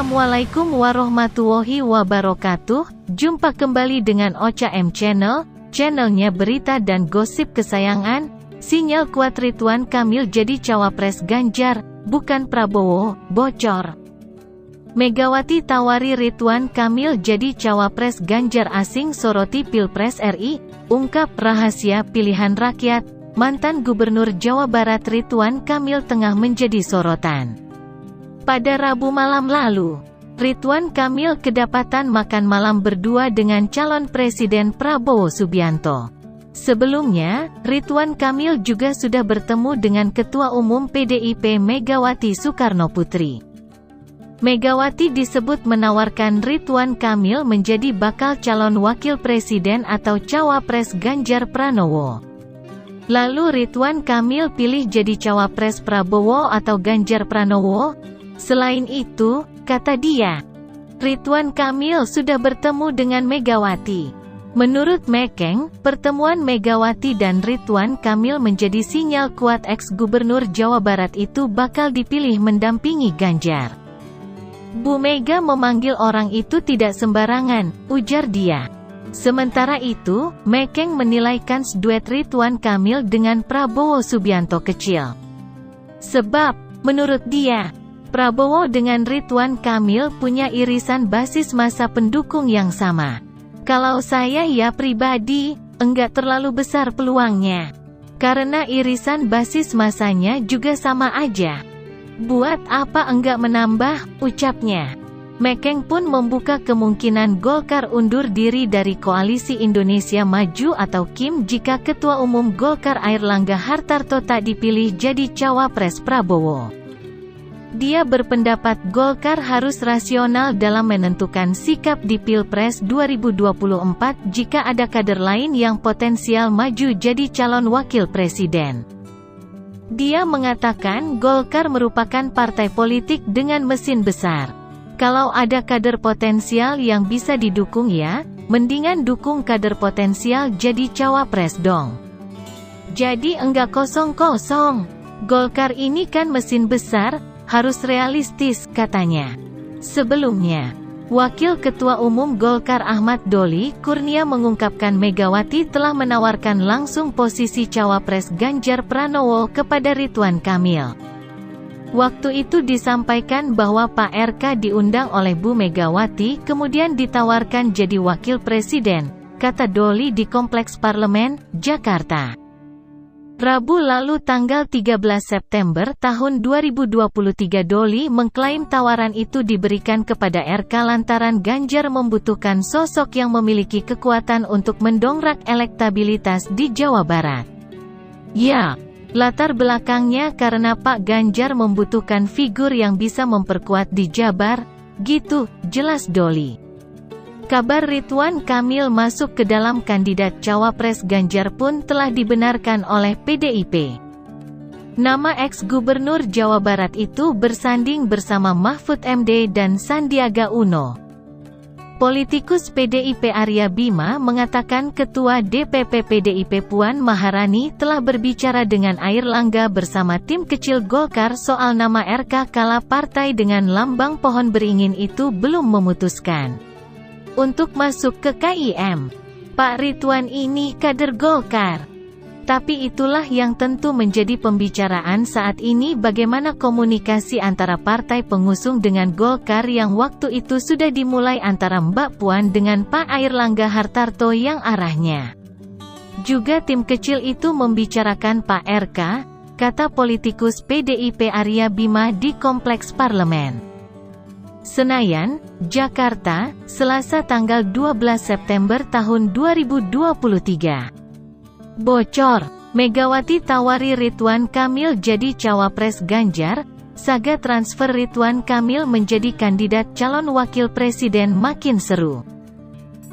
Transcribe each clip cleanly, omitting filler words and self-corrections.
Assalamualaikum warahmatullahi wabarakatuh. Jumpa kembali dengan Ocha M Channel, channelnya berita dan gosip kesayangan. Sinyal kuat Ridwan Kamil jadi cawapres Ganjar, bukan Prabowo, bocor. Megawati tawari Ridwan Kamil jadi cawapres Ganjar asing soroti Pilpres RI, ungkap rahasia pilihan rakyat. Mantan Gubernur Jawa Barat Ridwan Kamil tengah menjadi sorotan. Pada Rabu malam lalu, Ridwan Kamil kedapatan makan malam berdua dengan calon Presiden Prabowo Subianto. Sebelumnya, Ridwan Kamil juga sudah bertemu dengan Ketua Umum PDIP Megawati Soekarnoputri. Megawati disebut menawarkan Ridwan Kamil menjadi bakal calon wakil presiden atau cawapres Ganjar Pranowo. Lalu Ridwan Kamil pilih jadi cawapres Prabowo atau Ganjar Pranowo? Selain itu, kata dia, Ridwan Kamil sudah bertemu dengan Megawati. Menurut Mekeng, pertemuan Megawati dan Ridwan Kamil menjadi sinyal kuat ex-gubernur Jawa Barat itu bakal dipilih mendampingi Ganjar. Bu Mega memanggil orang itu tidak sembarangan, ujar dia. Sementara itu, Mekeng menilai kans duet Ridwan Kamil dengan Prabowo Subianto kecil. Sebab, menurut dia, Prabowo dengan Ridwan Kamil punya irisan basis massa pendukung yang sama. Kalau saya ya pribadi, enggak terlalu besar peluangnya. Karena irisan basis massanya juga sama aja. Buat apa enggak menambah, ucapnya. Mekeng pun membuka kemungkinan Golkar undur diri dari Koalisi Indonesia Maju atau KIM jika Ketua Umum Golkar Airlangga Hartarto tak dipilih jadi cawapres Prabowo. Dia berpendapat Golkar harus rasional dalam menentukan sikap di Pilpres 2024 jika ada kader lain yang potensial maju jadi calon wakil presiden. Dia mengatakan Golkar merupakan partai politik dengan mesin besar. Kalau ada kader potensial yang bisa didukung ya, mendingan dukung kader potensial jadi cawapres dong. Jadi enggak kosong-kosong. Golkar ini kan mesin besar, harus realistis, katanya. Sebelumnya, Wakil Ketua Umum Golkar Ahmad Doli Kurnia mengungkapkan Megawati telah menawarkan langsung posisi cawapres Ganjar Pranowo kepada Ridwan Kamil. Waktu itu disampaikan bahwa Pak RK diundang oleh Bu Megawati kemudian ditawarkan jadi wakil presiden, kata Doli di Kompleks Parlemen, Jakarta. Rabu lalu tanggal 13 September tahun 2023 Doli mengklaim tawaran itu diberikan kepada RK lantaran Ganjar membutuhkan sosok yang memiliki kekuatan untuk mendongkrak elektabilitas di Jawa Barat. Ya, latar belakangnya karena Pak Ganjar membutuhkan figur yang bisa memperkuat di Jabar, gitu, jelas Doli. Kabar Ridwan Kamil masuk ke dalam kandidat cawapres Ganjar pun telah dibenarkan oleh PDIP. Nama ex-gubernur Jawa Barat itu bersanding bersama Mahfud MD dan Sandiaga Uno. Politikus PDIP Arya Bima mengatakan Ketua DPP PDIP Puan Maharani telah berbicara dengan Airlangga bersama tim kecil Golkar soal nama RK kala partai dengan lambang pohon beringin itu belum memutuskan untuk masuk ke KIM. Pak Ridwan ini kader Golkar. Tapi itulah yang tentu menjadi pembicaraan saat ini bagaimana komunikasi antara partai pengusung dengan Golkar yang waktu itu sudah dimulai antara Mbak Puan dengan Pak Airlangga Hartarto yang arahnya juga tim kecil itu membicarakan Pak RK, kata politikus PDIP Arya Bima di Kompleks Parlemen Senayan, Jakarta, Selasa tanggal 12 September tahun 2023. Bocor, Megawati tawari Ridwan Kamil jadi cawapres Ganjar, saga transfer Ridwan Kamil menjadi kandidat calon wakil presiden makin seru.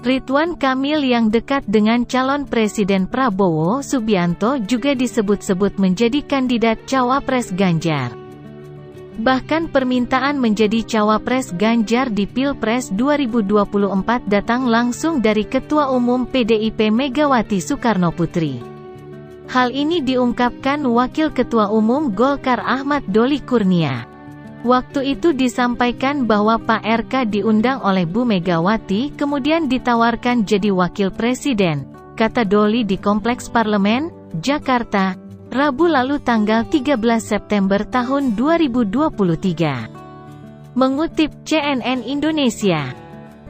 Ridwan Kamil yang dekat dengan calon presiden Prabowo Subianto juga disebut-sebut menjadi kandidat cawapres Ganjar. Bahkan permintaan menjadi cawapres Ganjar di Pilpres 2024 datang langsung dari Ketua Umum PDIP Megawati Soekarnoputri. Hal ini diungkapkan Wakil Ketua Umum Golkar Ahmad Doli Kurnia. Waktu itu disampaikan bahwa Pak RK diundang oleh Bu Megawati kemudian ditawarkan jadi wakil presiden, kata Doli di Kompleks Parlemen, Jakarta, Rabu lalu tanggal 13 September tahun 2023. Mengutip CNN Indonesia,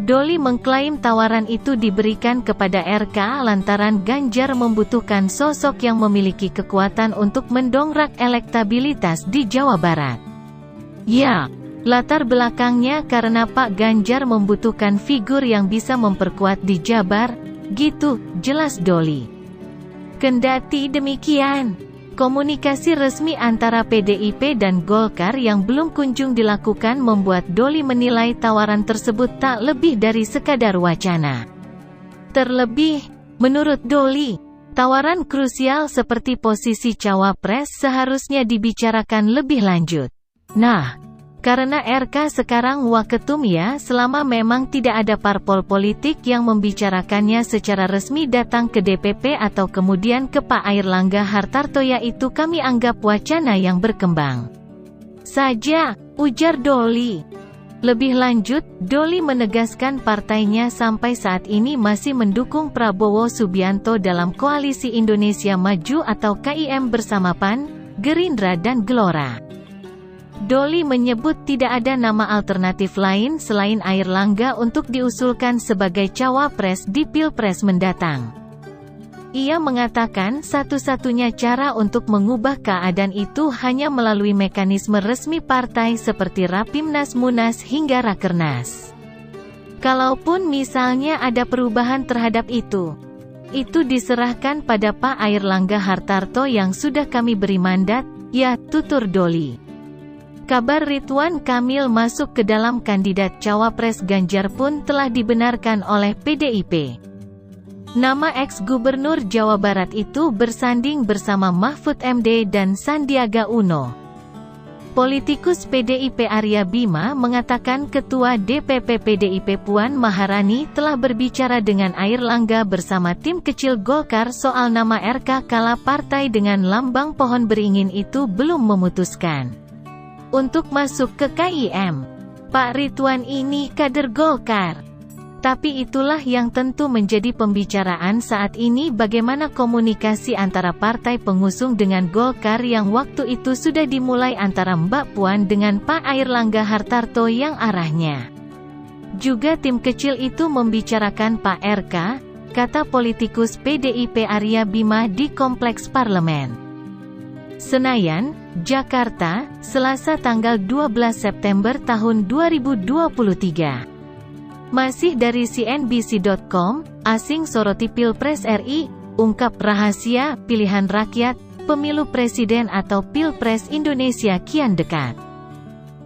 Doli mengklaim tawaran itu diberikan kepada RK lantaran Ganjar membutuhkan sosok yang memiliki kekuatan untuk mendongkrak elektabilitas di Jawa Barat. Ya, latar belakangnya karena Pak Ganjar membutuhkan figur yang bisa memperkuat di Jabar, gitu, jelas Doli. Kendati demikian, komunikasi resmi antara PDIP dan Golkar yang belum kunjung dilakukan membuat Doli menilai tawaran tersebut tak lebih dari sekadar wacana. Terlebih, menurut Doli, tawaran krusial seperti posisi cawapres seharusnya dibicarakan lebih lanjut. Nah, karena RK sekarang waketum ya, selama memang tidak ada parpol politik yang membicarakannya secara resmi datang ke DPP atau kemudian ke Pak Airlangga Hartarto, yaitu kami anggap wacana yang berkembang saja, ujar Doli. Lebih lanjut, Doli menegaskan partainya sampai saat ini masih mendukung Prabowo Subianto dalam Koalisi Indonesia Maju atau KIM bersama PAN, Gerindra dan Gelora. Doli menyebut tidak ada nama alternatif lain selain Airlangga untuk diusulkan sebagai cawapres di Pilpres mendatang. Ia mengatakan satu-satunya cara untuk mengubah keadaan itu hanya melalui mekanisme resmi partai seperti Rapimnas, Munas hingga Rakernas. Kalaupun misalnya ada perubahan terhadap itu diserahkan pada Pak Airlangga Hartarto yang sudah kami beri mandat, ya, tutur Doli. Kabar Ridwan Kamil masuk ke dalam kandidat cawapres Ganjar pun telah dibenarkan oleh PDIP. Nama ex-gubernur Jawa Barat itu bersanding bersama Mahfud MD dan Sandiaga Uno. Politikus PDIP Arya Bima mengatakan Ketua DPP PDIP Puan Maharani telah berbicara dengan Airlangga bersama tim kecil Golkar soal nama RK kala partai dengan lambang pohon beringin itu belum memutuskan untuk masuk ke KIM. Pak Ridwan ini kader Golkar. Tapi itulah yang tentu menjadi pembicaraan saat ini, bagaimana komunikasi antara partai pengusung dengan Golkar yang waktu itu sudah dimulai antara Mbak Puan dengan Pak Airlangga Hartarto yang arahnya juga tim kecil itu membicarakan Pak RK, kata politikus PDIP Arya Bima di Kompleks Parlemen Senayan, Jakarta, Selasa tanggal 12 September tahun 2023. Masih dari CNBC.com, asing soroti Pilpres RI, ungkap rahasia pilihan rakyat, pemilu presiden atau Pilpres Indonesia kian dekat.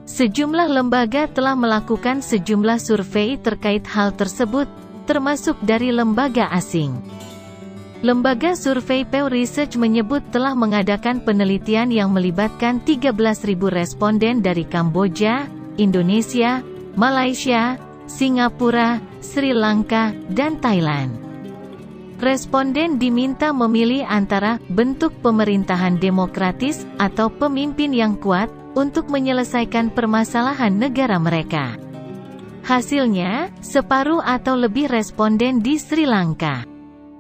Sejumlah lembaga telah melakukan sejumlah survei terkait hal tersebut, termasuk dari lembaga asing. Lembaga survei Pew Research menyebut telah mengadakan penelitian yang melibatkan 13.000 responden dari Kamboja, Indonesia, Malaysia, Singapura, Sri Lanka, dan Thailand. Responden diminta memilih antara bentuk pemerintahan demokratis atau pemimpin yang kuat untuk menyelesaikan permasalahan negara mereka. Hasilnya, separuh atau lebih responden di Sri Lanka,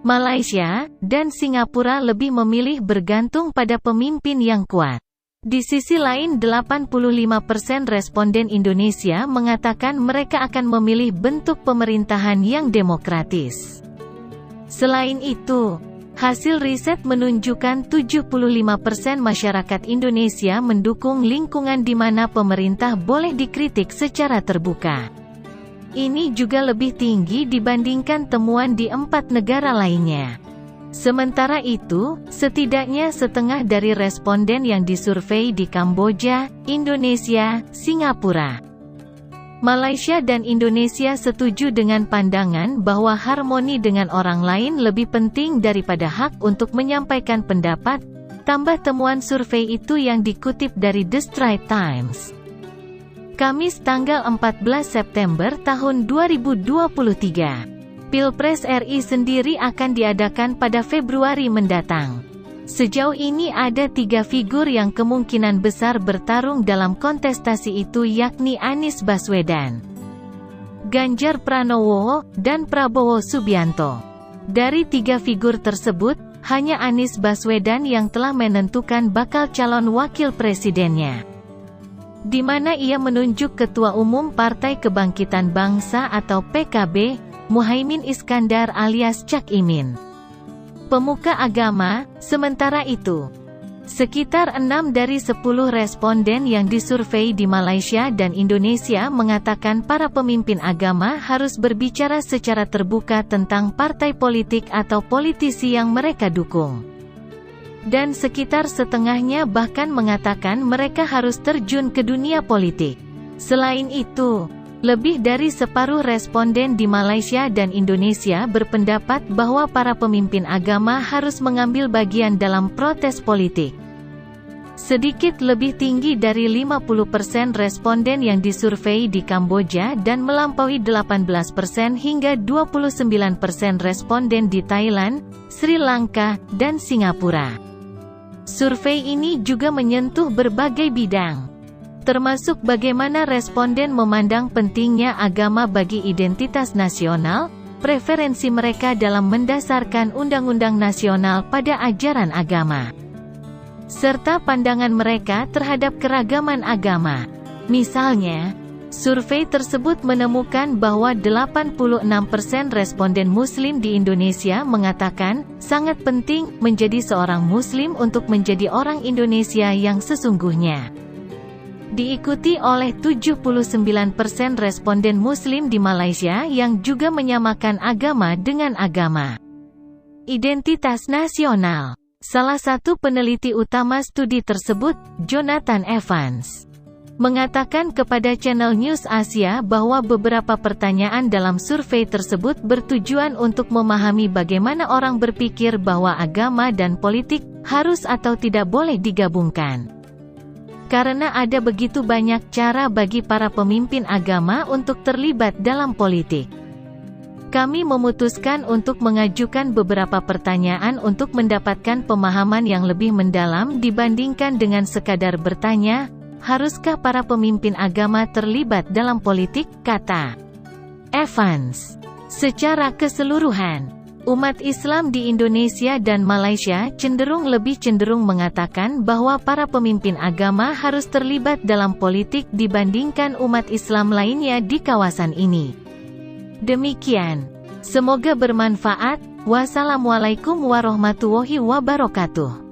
Malaysia, dan Singapura lebih memilih bergantung pada pemimpin yang kuat. Di sisi lain 85% responden Indonesia mengatakan mereka akan memilih bentuk pemerintahan yang demokratis. Selain itu, hasil riset menunjukkan 75% masyarakat Indonesia mendukung lingkungan di mana pemerintah boleh dikritik secara terbuka. Ini juga lebih tinggi dibandingkan temuan di 4 negara lainnya. Sementara itu, setidaknya setengah dari responden yang disurvei di Kamboja, Indonesia, Singapura, Malaysia dan Indonesia setuju dengan pandangan bahwa harmoni dengan orang lain lebih penting daripada hak untuk menyampaikan pendapat, tambah temuan survei itu yang dikutip dari The Straits Times. Kamis tanggal 14 September tahun 2023. Pilpres RI sendiri akan diadakan pada Februari mendatang. Sejauh ini ada 3 figur yang kemungkinan besar bertarung dalam kontestasi itu, yakni Anies Baswedan, Ganjar Pranowo, dan Prabowo Subianto. Dari 3 figur tersebut, hanya Anies Baswedan yang telah menentukan bakal calon wakil presidennya, di mana ia menunjuk Ketua Umum Partai Kebangkitan Bangsa atau PKB, Muhaimin Iskandar alias Cak Imin. Pemuka agama. Sementara itu, sekitar 6 dari 10 responden yang disurvei di Malaysia dan Indonesia mengatakan para pemimpin agama harus berbicara secara terbuka tentang partai politik atau politisi yang mereka dukung. Dan sekitar setengahnya bahkan mengatakan mereka harus terjun ke dunia politik. Selain itu, lebih dari separuh responden di Malaysia dan Indonesia berpendapat bahwa para pemimpin agama harus mengambil bagian dalam protes politik. Sedikit lebih tinggi dari 50% responden yang disurvei di Kamboja dan melampaui 18% hingga 29% responden di Thailand, Sri Lanka, dan Singapura. Survei ini juga menyentuh berbagai bidang, termasuk bagaimana responden memandang pentingnya agama bagi identitas nasional, preferensi mereka dalam mendasarkan undang-undang nasional pada ajaran agama, serta pandangan mereka terhadap keragaman agama. Misalnya, survei tersebut menemukan bahwa 86% responden Muslim di Indonesia mengatakan, sangat penting menjadi seorang Muslim untuk menjadi orang Indonesia yang sesungguhnya. Diikuti oleh 79% responden Muslim di Malaysia yang juga menyamakan agama dengan agama identitas nasional. Salah satu peneliti utama studi tersebut, Jonathan Evans, mengatakan kepada Channel News Asia bahwa beberapa pertanyaan dalam survei tersebut bertujuan untuk memahami bagaimana orang berpikir bahwa agama dan politik harus atau tidak boleh digabungkan. Karena ada begitu banyak cara bagi para pemimpin agama untuk terlibat dalam politik, kami memutuskan untuk mengajukan beberapa pertanyaan untuk mendapatkan pemahaman yang lebih mendalam dibandingkan dengan sekadar bertanya, haruskah para pemimpin agama terlibat dalam politik, kata Evans. Secara keseluruhan, umat Islam di Indonesia dan Malaysia lebih cenderung mengatakan bahwa para pemimpin agama harus terlibat dalam politik dibandingkan umat Islam lainnya di kawasan ini. Demikian. Semoga bermanfaat. Wassalamualaikum warahmatullahi wabarakatuh.